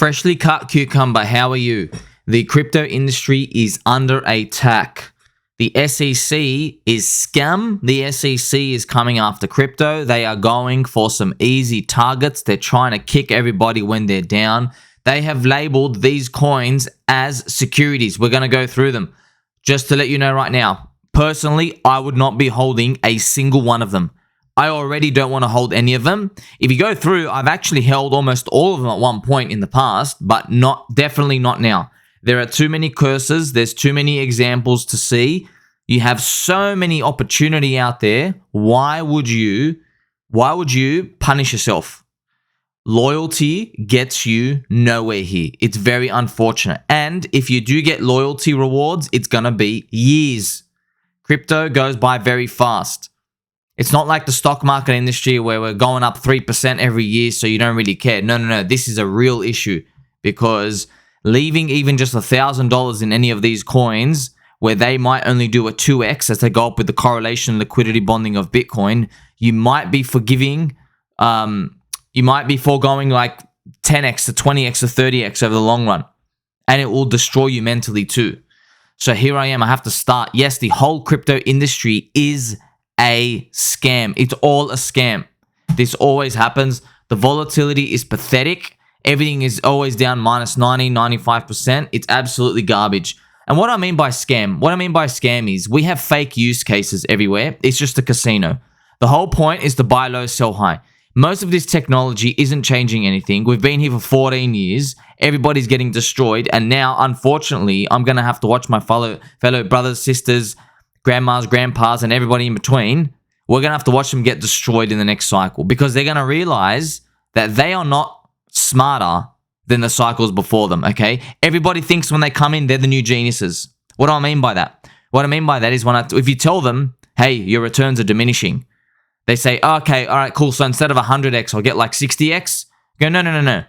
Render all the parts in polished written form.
Freshly cut cucumber, how are you? The crypto industry is under attack. The SEC is scam. The SEC is coming after crypto. They are going for some easy targets. They're trying to kick everybody when they're down. They have labeled these coins as securities. We're going to go through them. Just to let you know right now, personally, I would not be holding a single one of them. I already don't want to hold any of them. If you go through, I've actually held almost all of them at one point in the past, but definitely not now. There are too many curses. There's too many examples to see. You have so many opportunity out there. Why would you punish yourself? Loyalty gets you nowhere here. It's very unfortunate. And if you do get loyalty rewards, it's going to be years. Crypto goes by very fast. It's not like the stock market industry where we're going up 3% every year, so you don't really care. No. This is a real issue because leaving even just $1,000 in any of these coins where they might only do a 2x as they go up with the correlation liquidity bonding of Bitcoin, you might be foregoing like 10x to 20x to 30x over the long run, and it will destroy you mentally too. So here I am. I have to start. Yes, the whole crypto industry is a scam. It's all a scam. This always happens. The volatility is pathetic. Everything is always down minus 90, 95%. It's absolutely garbage. And what I mean by scam is we have fake use cases everywhere. It's just a casino. The whole point is to buy low, sell high. Most of this technology isn't changing anything. We've been here for 14 years. Everybody's getting destroyed. And now, unfortunately, I'm going to have to watch my fellow brothers, sisters, grandmas, grandpas, and everybody in between. We're going to have to watch them get destroyed in the next cycle because they're going to realize that they are not smarter than the cycles before them, okay? Everybody thinks when they come in, they're the new geniuses. What do I mean by that? What I mean by that is if you tell them, hey, your returns are diminishing, they say, oh, okay, all right, cool. So instead of 100x, I'll get like 60x. Go, no.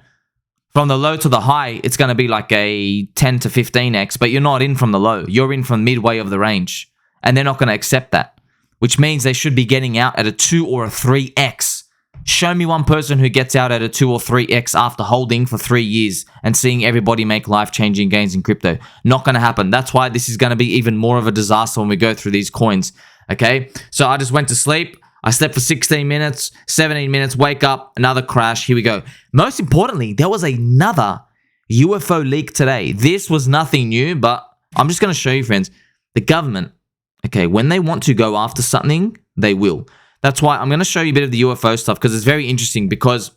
From the low to the high, it's going to be like a 10 to 15x, but you're not in from the low. You're in from midway of the range. And they're not going to accept that, which means they should be getting out at a 2 or a 3x. Show me one person who gets out at a 2 or 3x after holding for 3 years and seeing everybody make life-changing gains in crypto. Not going to happen. That's why this is going to be even more of a disaster when we go through these coins, okay? So I just went to sleep. I slept for 16 minutes, 17 minutes, wake up, another crash. Here we go. Most importantly, there was another UFO leak today. This was nothing new, but I'm just going to show you, friends. The government, okay, when they want to go after something, they will. That's why I'm going to show you a bit of the UFO stuff because it's very interesting because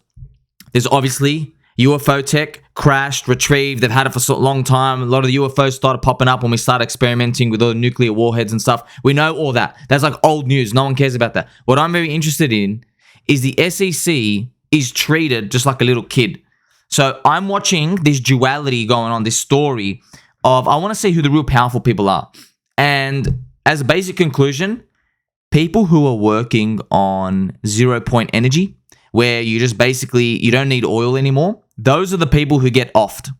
there's obviously UFO tech crashed, retrieved. They've had it for so long time. A lot of the UFOs started popping up when we started experimenting with all the nuclear warheads and stuff. We know all that. That's like old news. No one cares about that. What I'm very interested in is the SEC is treated just like a little kid. So I'm watching this duality going on, this story of I want to see who the real powerful people are. And as a basic conclusion, people who are working on 0 point energy, where you just basically, you don't need oil anymore, those are the people who get offed.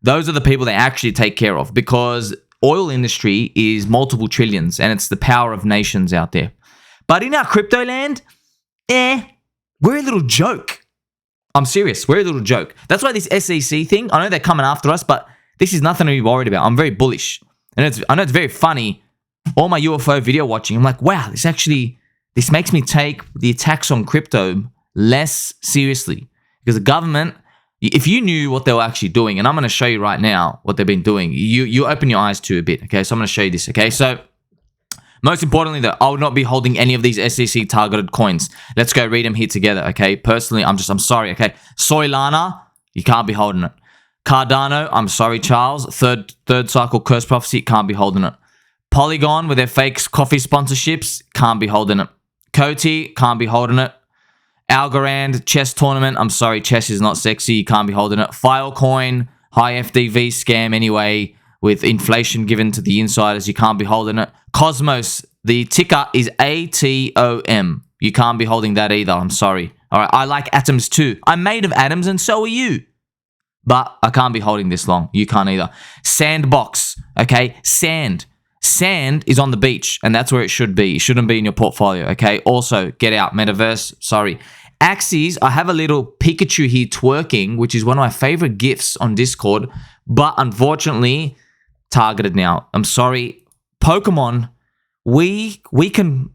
Those are the people they actually take care of because oil industry is multiple trillions and it's the power of nations out there. But in our crypto land, we're a little joke. I'm serious. We're a little joke. That's why this SEC thing, I know they're coming after us, but this is nothing to be worried about. I'm very bullish. And I know it's very funny. All my UFO video watching, I'm like, wow, this makes me take the attacks on crypto less seriously. Because the government, if you knew what they were actually doing, and I'm going to show you right now what they've been doing, you open your eyes to a bit, okay? So I'm going to show you this, okay? So most importantly, though, I would not be holding any of these SEC targeted coins. Let's go read them here together, okay? Personally, I'm sorry, okay? Solana, you can't be holding it. Cardano, I'm sorry, Charles. Third cycle curse prophecy, can't be holding it. Polygon with their fake coffee sponsorships, can't be holding it. Coty, can't be holding it. Algorand, chess tournament, I'm sorry, chess is not sexy, you can't be holding it. Filecoin, high FDV scam anyway, with inflation given to the insiders, you can't be holding it. Cosmos, the ticker is ATOM. You can't be holding that either, I'm sorry. All right, I like atoms too. I'm made of atoms and so are you. But I can't be holding this long. You can't either. Sandbox, okay? Sand is on the beach, and that's where it should be. It shouldn't be in your portfolio, okay? Also, get out. Metaverse, sorry. Axes, I have a little Pikachu here twerking, which is one of my favorite GIFs on Discord, but unfortunately, targeted now. I'm sorry. Pokemon, we can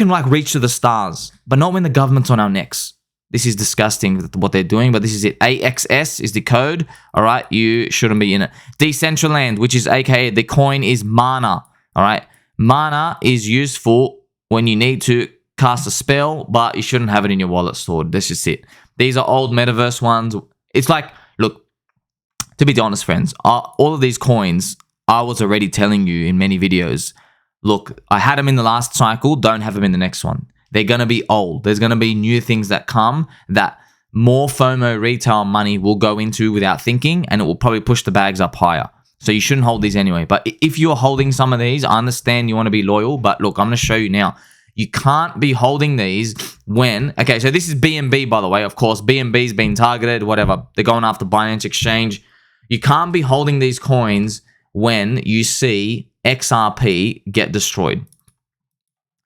like reach to the stars, but not when the government's on our necks. This is disgusting what they're doing, but this is it. AXS is the code. All right, you shouldn't be in it. Decentraland, which is aka the coin, is mana. All right, mana is useful when you need to cast a spell, but you shouldn't have it in your wallet stored. That's just it. These are old metaverse ones. It's like, look, to be honest, friends, all of these coins, I was already telling you in many videos, look, I had them in the last cycle, don't have them in the next one. They're going to be old. There's going to be new things that come that more FOMO retail money will go into without thinking, and it will probably push the bags up higher. So you shouldn't hold these anyway. But if you're holding some of these, I understand you want to be loyal, but look, I'm going to show you now. You can't be holding these when... Okay, so this is BNB, by the way. Of course, BNB's been targeted, whatever. They're going after Binance Exchange. You can't be holding these coins when you see XRP get destroyed.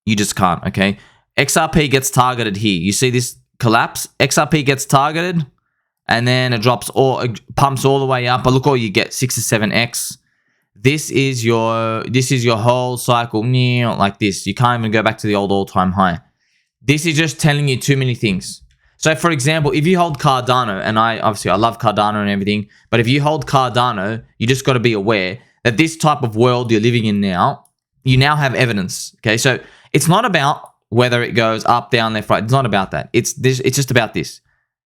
You just can't, okay? XRP gets targeted here. You see this collapse? XRP gets targeted, and then it drops or it pumps all the way up. But look, all you get 6 to 7x. This is your whole cycle like this. You can't even go back to the old all-time high. This is just telling you too many things. So, for example, if you hold Cardano, and I love Cardano and everything, but if you hold Cardano, you just got to be aware that this type of world you're living in now, you now have evidence. Okay, so it's not about whether it goes up, down, left, right. It's not about that. It's just about this.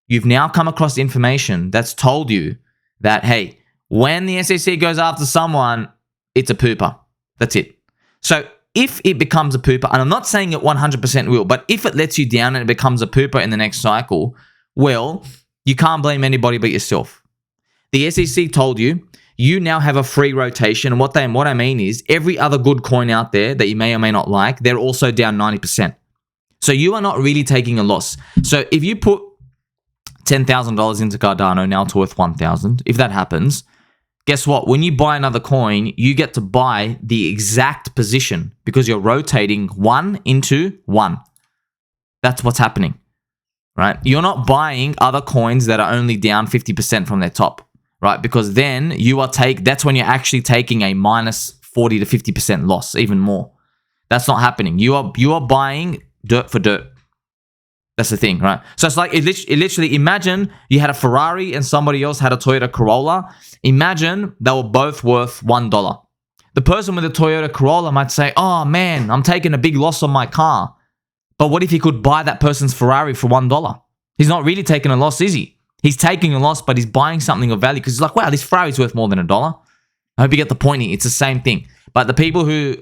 You've now come across information that's told you that, hey, when the SEC goes after someone, it's a pooper. That's it. So if it becomes a pooper, and I'm not saying it 100% will, but if it lets you down and it becomes a pooper in the next cycle, well, you can't blame anybody but yourself. The SEC told you, you now have a free rotation. And what I mean is every other good coin out there that you may or may not like, they're also down 90%. So you are not really taking a loss. So if you put $10,000 into Cardano, now it's worth $1,000. If that happens, guess what? When you buy another coin, you get to buy the exact position because you're rotating 1 into 1. That's what's happening, right? You're not buying other coins that are only down 50% from their top, right? Because then that's when you're actually taking a minus 40 to 50% loss, even more. That's not happening. You are buying dirt for dirt. That's the thing, right? So it's like, it literally, imagine you had a Ferrari and somebody else had a Toyota Corolla. Imagine they were both worth $1. The person with the Toyota Corolla might say, oh man, I'm taking a big loss on my car. But what if he could buy that person's Ferrari for $1? He's not really taking a loss, is he? He's taking a loss, but he's buying something of value because he's like, wow, this Ferrari's worth more than $1. I hope you get the point here. It's the same thing. But the people who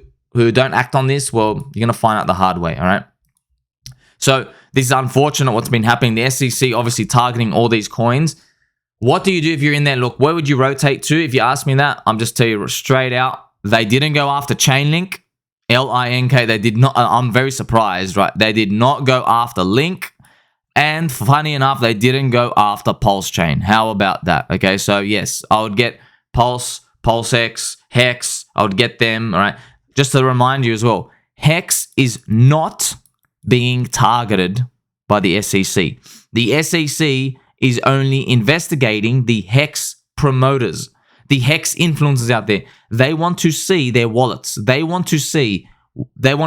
don't act on this, well, you're going to find out the hard way, all right? So this is unfortunate what's been happening. The SEC obviously targeting all these coins. What do you do if you're in there? Look, where would you rotate to? If you ask me that, I'm just tell you straight out, they didn't go after Chainlink, L-I-N-K. They did not. I'm very surprised, right? They did not go after Link. And funny enough, they didn't go after PulseChain. How about that? Okay, so yes, I would get Pulse, PulseX, Hex. I would get them, all right? Just to remind you as well, Hex is not being targeted by the SEC. The SEC is only investigating the Hex promoters, the Hex influencers out there. They want to see their wallets. They want to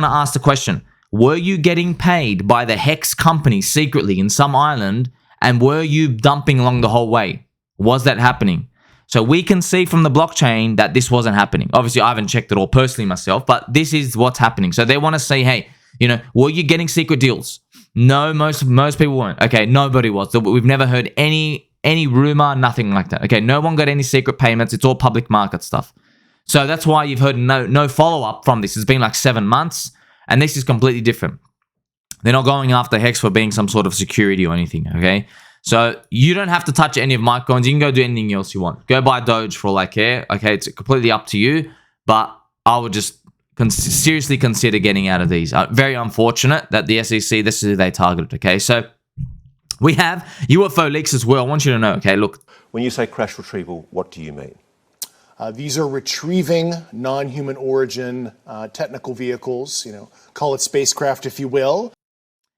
ask the question, were you getting paid by the Hex company secretly in some island, and were you dumping along the whole way? Was that happening? So we can see from the blockchain that this wasn't happening. Obviously, I haven't checked it all personally myself, but this is what's happening. So they want to say, hey, were you getting secret deals? No, most people weren't. Okay, nobody was. We've never heard any rumor, nothing like that. Okay, no one got any secret payments. It's all public market stuff. So that's why you've heard no follow-up from this. It's been like 7 months, and this is completely different. They're not going after Hex for being some sort of security or anything, okay? So you don't have to touch any of my coins. You can go do anything else you want. Go buy Doge for all I care. Okay, it's completely up to you, but I would just seriously consider getting out of these. Very unfortunate that the SEC, this is who they targeted, okay? So we have UFO leaks as well. I want you to know, okay, look. When you say crash retrieval, what do you mean? These are retrieving non-human origin technical vehicles, call it spacecraft if you will.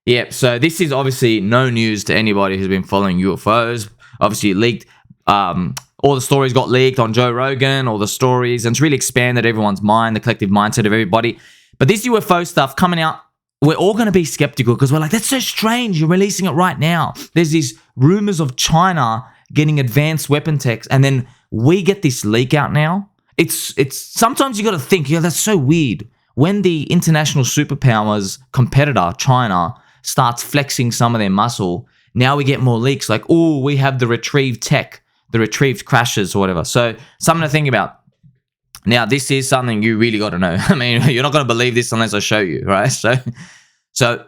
Yeah, so this is obviously no news to anybody who's been following UFOs. Obviously, it leaked. All the stories got leaked on Joe Rogan, all the stories, and it's really expanded everyone's mind, the collective mindset of everybody. But this UFO stuff coming out, we're all going to be skeptical because we're like, that's so strange. You're releasing it right now. There's these rumors of China getting advanced weapon techs, and then we get this leak out now. It's sometimes you got to think, that's so weird. When the international superpowers competitor, China, starts flexing some of their muscle, now we get more leaks like, oh, we have the retrieved tech, the retrieved crashes or whatever. So something to think about. Now, this is something you really got to know. I mean, you're not going to believe this unless I show you, right? So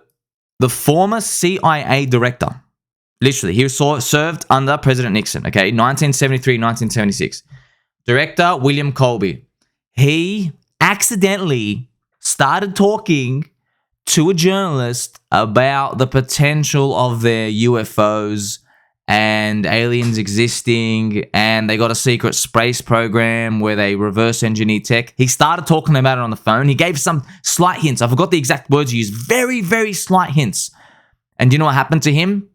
the former CIA director, literally, he served under President Nixon, okay, 1973, 1976. Director William Colby, he accidentally started talking to a journalist about the potential of their UFOs and aliens existing, and they got a secret space program where they reverse engineer tech. He started talking about it on the phone. He gave some slight hints. I forgot the exact words he used. Very, very slight hints. And do you know what happened to him?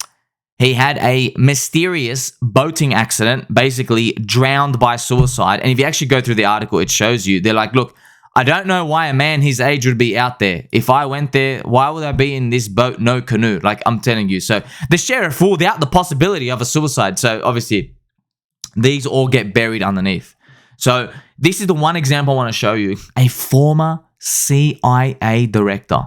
He had a mysterious boating accident, basically drowned by suicide. And if you actually go through the article, it shows you. They're like, look, I don't know why a man his age would be out there. If I went there, why would I be in this boat, no canoe? Like, I'm telling you. So the sheriff ruled out the possibility of a suicide. So obviously, these all get buried underneath. So this is the one example I want to show you. A former CIA director.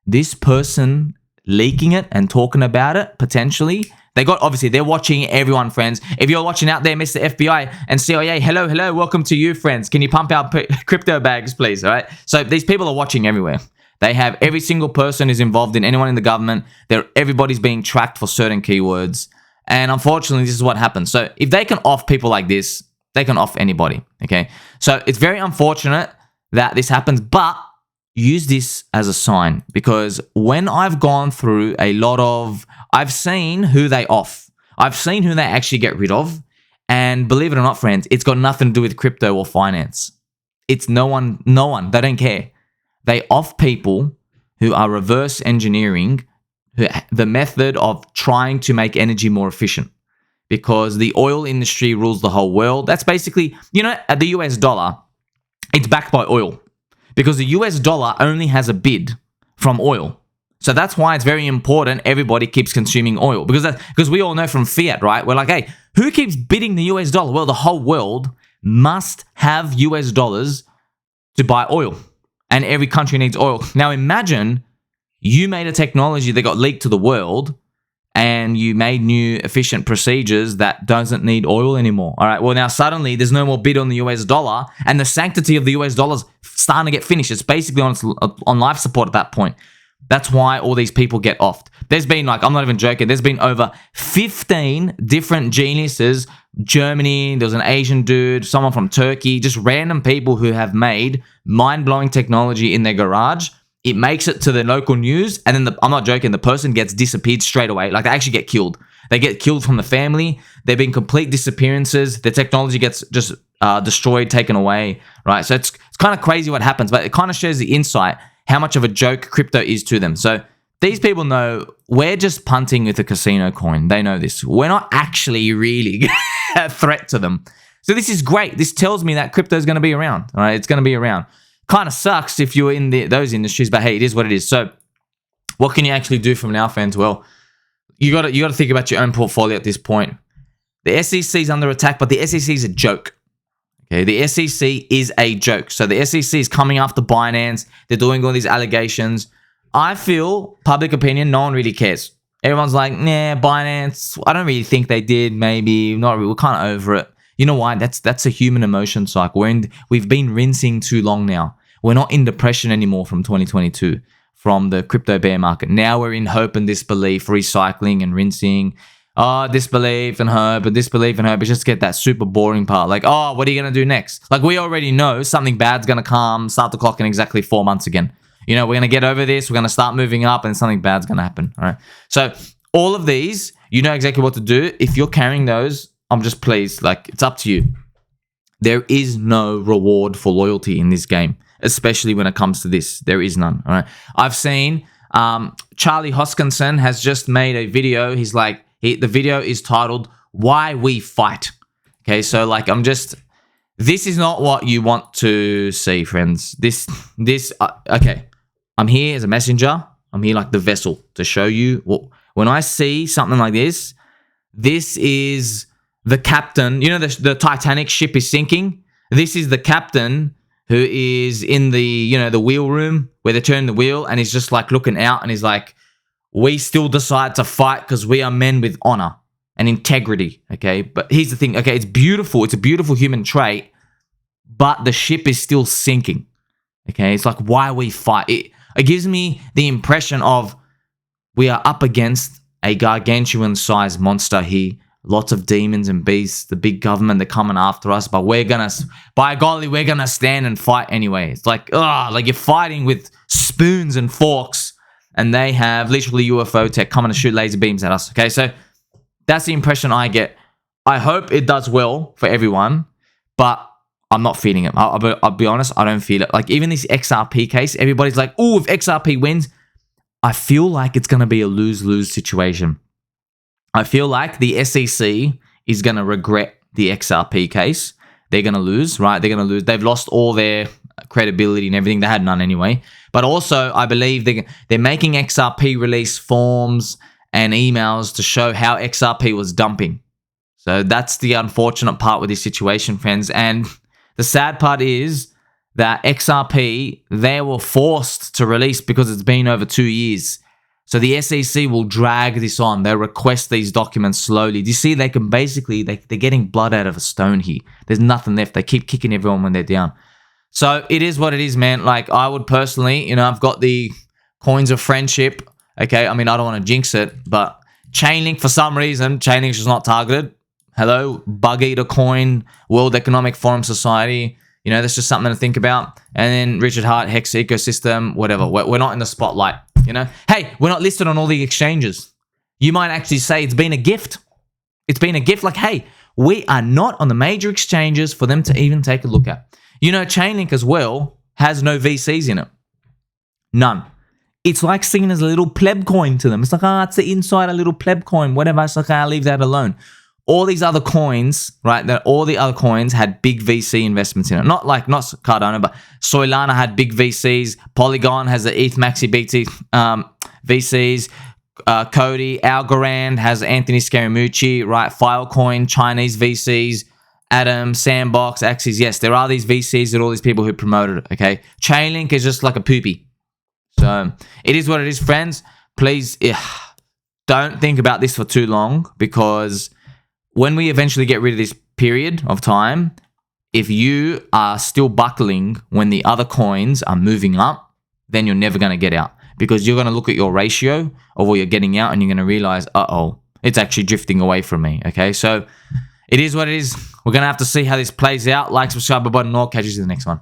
This person leaking it and talking about it, potentially. They're watching everyone, friends. If you're watching out there, Mr. FBI and CIA, hello, welcome to you, friends. Can you pump out crypto bags, please? All right. So these people are watching everywhere. They have every single person who's involved in anyone in the government. Everybody's being tracked for certain keywords. And unfortunately, this is what happens. So if they can off people like this, they can off anybody. Okay. So it's very unfortunate that this happens, but use this as a sign, because when I've gone through I've seen who they off. I've seen who they actually get rid of. And believe it or not, friends, it's got nothing to do with crypto or finance. It's no one. They don't care. They off people who are reverse engineering the method of trying to make energy more efficient, because the oil industry rules the whole world. That's basically, at the US dollar, it's backed by oil. Because the US dollar only has a bid from oil. So that's why it's very important everybody keeps consuming oil. Because we all know from fiat, right? We're like, hey, who keeps bidding the US dollar? Well, the whole world must have US dollars to buy oil. And every country needs oil. Now imagine you made a technology that got leaked to the world, and you made new efficient procedures that doesn't need oil anymore. All right. Well, now suddenly there's no more bid on the US dollar, and the sanctity of the US dollar is starting to get finished. It's basically on life support at that point. That's why all these people get offed. There's been I'm not even joking, there's been over 15 different geniuses. Germany, there was an Asian dude, someone from Turkey, just random people who have made mind-blowing technology in their garage. It makes it to the local news, and then I'm not joking, the person gets disappeared straight away. Like, they actually get killed. They get killed from the family. They've been complete disappearances. The technology gets just destroyed, taken away, right? So it's kind of crazy what happens, but it kind of shows the insight, how much of a joke crypto is to them. So these people know we're just punting with a casino coin. They know this. We're not actually really a threat to them. So this is great. This tells me that crypto is going to be around, all right? It's going to be around. Kind of sucks if you're in those industries, but hey, it is what it is. So what can you actually do from an alpha end? Well, you got to think about your own portfolio at this point. The SEC is under attack, but the SEC is a joke. Okay, the SEC is a joke. So the SEC is coming after Binance. They're doing all these allegations. I feel, public opinion, no one really cares. Everyone's like, nah, Binance, I don't really think they did. Maybe not really. We're kind of over it. You know why? That's a human emotion cycle. We've been rinsing too long now. We're not in depression anymore from 2022, from the crypto bear market. Now we're in hope and disbelief, recycling and rinsing. Disbelief and hope and disbelief and hope. It's just get that super boring part. Like, what are you going to do next? Like, we already know something bad's going to come, start the clock in exactly 4 months again. We're going to get over this. We're going to start moving up, and something bad's going to happen. All right. So all of these, you know exactly what to do. If you're carrying those, I'm just pleased. Like, it's up to you. There is no reward for loyalty in this game, especially when it comes to this. There is none. All right. I've seen Charlie Hoskinson has just made a video. He's like, the video is titled "Why We Fight." Okay, so like this is not what you want to see, friends. Okay, I'm here as a messenger. I'm here like the vessel to show you when I see something like this. This is the captain. You know, the Titanic ship is sinking. This is the captain who is in the wheel room where they turn the wheel, and he's just like looking out, and he's like, we still decide to fight because we are men with honor and integrity. Okay, but here's the thing. Okay, it's beautiful. It's a beautiful human trait, but the ship is still sinking. Okay, it's like why we fight. It gives me the impression of we are up against a gargantuan sized monster here. Lots of demons and beasts, the big government, they're coming after us, but by golly, we're gonna stand and fight anyway. It's like, like you're fighting with spoons and forks, and they have literally UFO tech coming to shoot laser beams at us. Okay, so that's the impression I get. I hope it does well for everyone, but I'm not feeling it. I'll be honest, I don't feel it. Like even this XRP case, everybody's like, oh, if XRP wins, I feel like it's gonna be a lose-lose situation. I feel like the SEC is going to regret the XRP case. They're going to lose, right? They're going to lose. They've lost all their credibility and everything. They had none anyway. But also, I believe they're making XRP release forms and emails to show how XRP was dumping. So that's the unfortunate part with this situation, friends. And the sad part is that XRP, they were forced to release because it's been over 2 years. So the SEC will drag this on. They'll request these documents slowly. Do you see? They can basically, they're getting blood out of a stone here. There's nothing left. They keep kicking everyone when they're down. So it is what it is, man. Like I would personally, I've got the coins of friendship. Okay, I mean, I don't want to jinx it, but Chainlink, for some reason, Chainlink's just not targeted. Hello, Bug Eater Coin, World Economic Forum Society. That's just something to think about. And then Richard Hart, Hex Ecosystem, whatever. We're not in the spotlight. Hey, we're not listed on all the exchanges. You might actually say it's been a gift. It's been a gift. Like, hey, we are not on the major exchanges for them to even take a look at. Chainlink as well has no VCs in it. None. It's like seen as a little pleb coin to them. It's like, it's the inside a little pleb coin, whatever. It's like, I'll leave that alone. All these other coins, right? All the other coins had big VC investments in it. Not Cardano, but Solana had big VCs. Polygon has the ETH Maxi BT VCs. Cody, Algorand has Anthony Scaramucci, right? Filecoin, Chinese VCs. Atom, Sandbox, Axis. Yes, there are these VCs and all these people who promoted it, okay? Chainlink is just like a poopy. So it is what it is, friends. Please don't think about this for too long, because when we eventually get rid of this period of time, if you are still buckling when the other coins are moving up, then you're never going to get out, because you're going to look at your ratio of what you're getting out and you're going to realize, it's actually drifting away from me. Okay, so it is what it is. We're going to have to see how this plays out. Like, subscribe, button, or catch you in the next one.